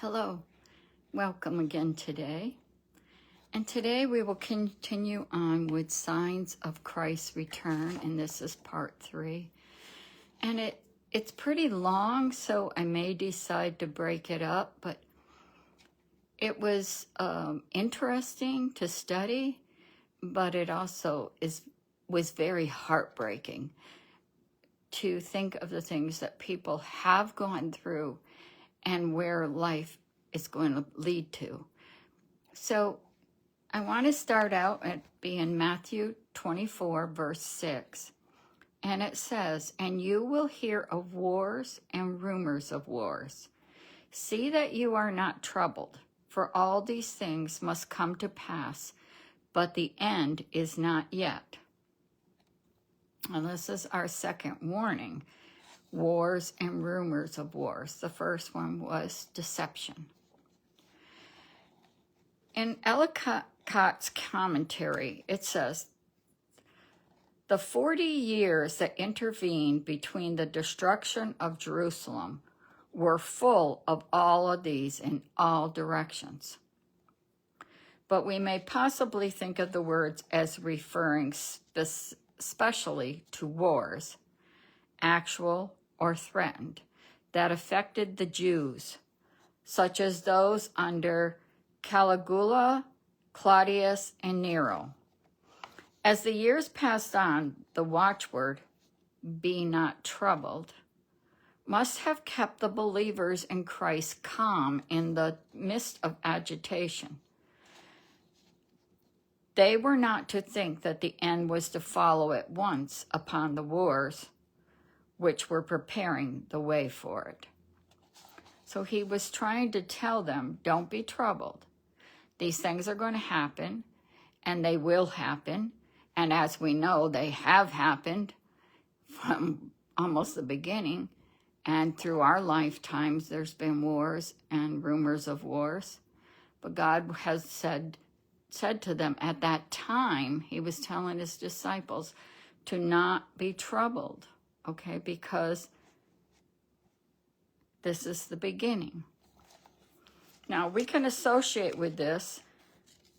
Hello, welcome again today. And today we will continue on with signs of Christ's return, and this is part 3. And it's pretty long, so I may decide to break it up, but it was interesting to study, but it also was very heartbreaking to think of the things that people have gone through and where life is going to lead to. So I want to start out at being Matthew 24, verse 6. And it says, "And you will hear of wars and rumors of wars. See that you are not troubled, for all these things must come to pass, but the end is not yet." And this is our second warning. Wars and rumors of wars. The first one was deception. In Ellicott's commentary, it says, "The 40 years that intervened between the destruction of Jerusalem were full of all of these in all directions." But we may possibly think of the words as referring especially to wars, actual or threatened, that affected the Jews, such as those under Caligula, Claudius, and Nero. As the years passed on, the watchword, "Be not troubled," must have kept the believers in Christ calm in the midst of agitation. They were not to think that the end was to follow at once upon the wars, which were preparing the way for it. So he was trying to tell them, don't be troubled. These things are going to happen, and they will happen. And as we know, they have happened from almost the beginning. And through our lifetimes, there's been wars and rumors of wars. But God has said to them at that time, he was telling his disciples to not be troubled. Okay, because this is the beginning. Now, we can associate with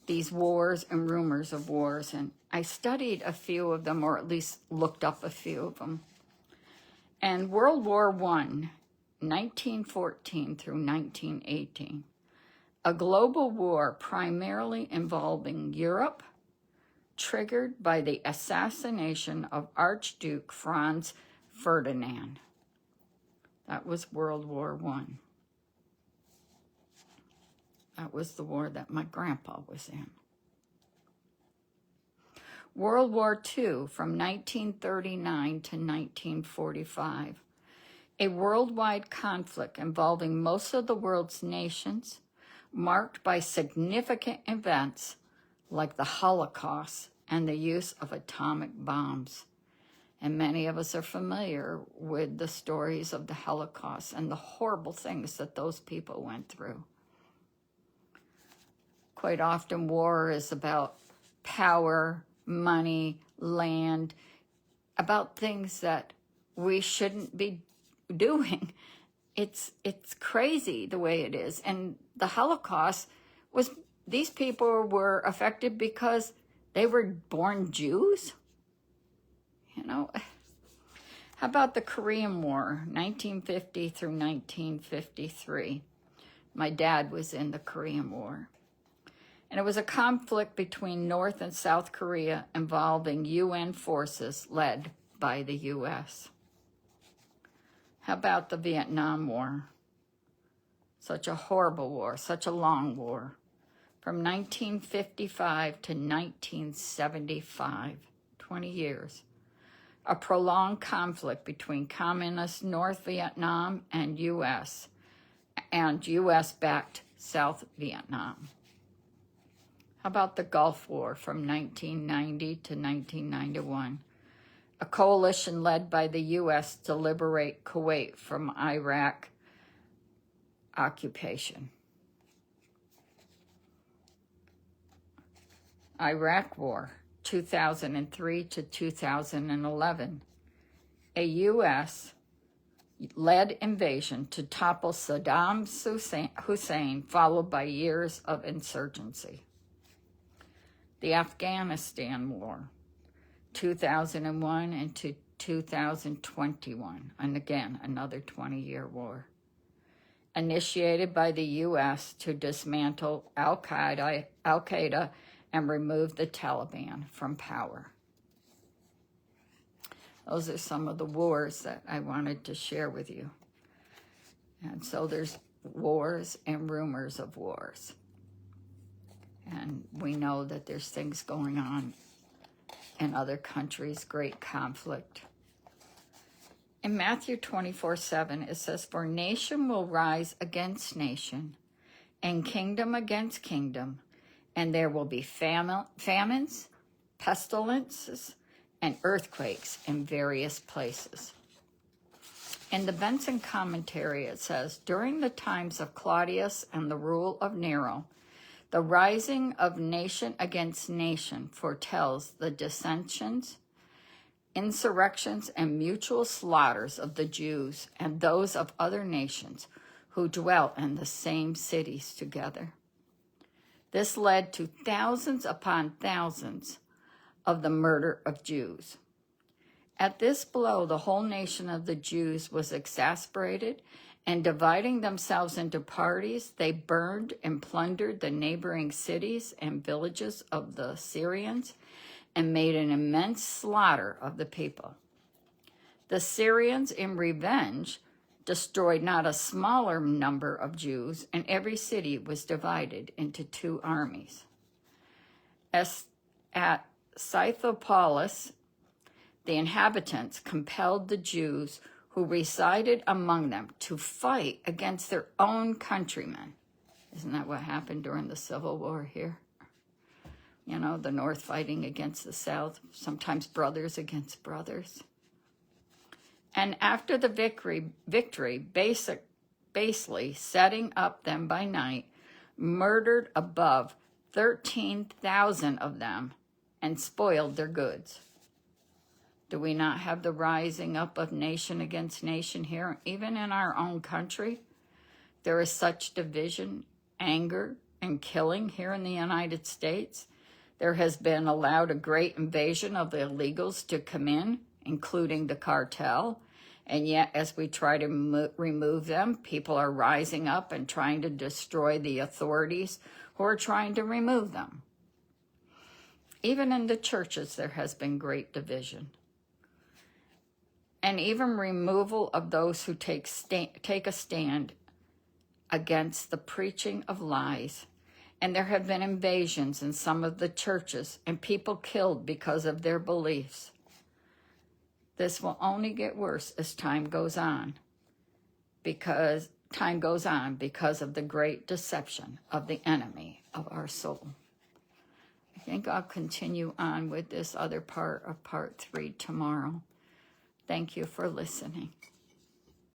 these wars and rumors of wars, and I studied a few of them, or at least looked up a few of them. And World War I, 1914 through 1918, a global war primarily involving Europe, triggered by the assassination of Archduke Franz Ferdinand. That was World War I. That was the war that my grandpa was in. World War II from 1939 to 1945. A worldwide conflict involving most of the world's nations, marked by significant events like the Holocaust and the use of atomic bombs. And many of us are familiar with the stories of the Holocaust and the horrible things that those people went through. Quite often, war is about power, money, land, about things that we shouldn't be doing. It's crazy the way it is. And the Holocaust was, these people were affected because they were born Jews. You know, how about the Korean War, 1950 through 1953? My dad was in the Korean War. And it was a conflict between North and South Korea involving UN forces led by the U.S. How about the Vietnam War? Such a horrible war, such a long war. From 1955 to 1975, 20 years. A prolonged conflict between communist North Vietnam and U.S. backed South Vietnam. How about the Gulf War from 1990 to 1991? A coalition led by the U.S. to liberate Kuwait from Iraq occupation. Iraq War, 2003 to 2011. A U.S. led invasion to topple Saddam Hussein, followed by years of insurgency. The Afghanistan War, 2001 and to 2021, and again, another 20-year war, initiated by the U.S. to dismantle Al-Qaeda and remove the Taliban from power. Those are some of the wars that I wanted to share with you. And so there's wars and rumors of wars. And we know that there's things going on in other countries, great conflict. In Matthew 24:7, it says, "For nation will rise against nation, and kingdom against kingdom, and there will be famines, pestilences, and earthquakes in various places." In the Benson commentary, it says, "During the times of Claudius and the rule of Nero, the rising of nation against nation foretells the dissensions, insurrections, and mutual slaughters of the Jews and those of other nations who dwell in the same cities together. This led to thousands upon thousands of the murder of Jews. At this blow, the whole nation of the Jews was exasperated, and dividing themselves into parties, they burned and plundered the neighboring cities and villages of the Syrians and made an immense slaughter of the people. The Syrians, in revenge, destroyed not a smaller number of Jews, and every city was divided into two armies. At Scythopolis, the inhabitants compelled the Jews who resided among them to fight against their own countrymen. Isn't that what happened during the Civil War here? You know, the North fighting against the South, sometimes brothers against brothers. And after the victory, basically setting up them by night, murdered above 13,000 of them and spoiled their goods. Do we not have the rising up of nation against nation here, even in our own country? There is such division, anger, and killing here in the United States. There has been allowed a great invasion of the illegals to come in, including the cartel. And yet, as we try to remove them, people are rising up and trying to destroy the authorities who are trying to remove them. Even in the churches, there has been great division. And even removal of those who take a stand against the preaching of lies. And there have been invasions in some of the churches and people killed because of their beliefs. This will only get worse as time goes on, because of the great deception of the enemy of our soul. I think I'll continue on with this other part of part 3 tomorrow. Thank you for listening.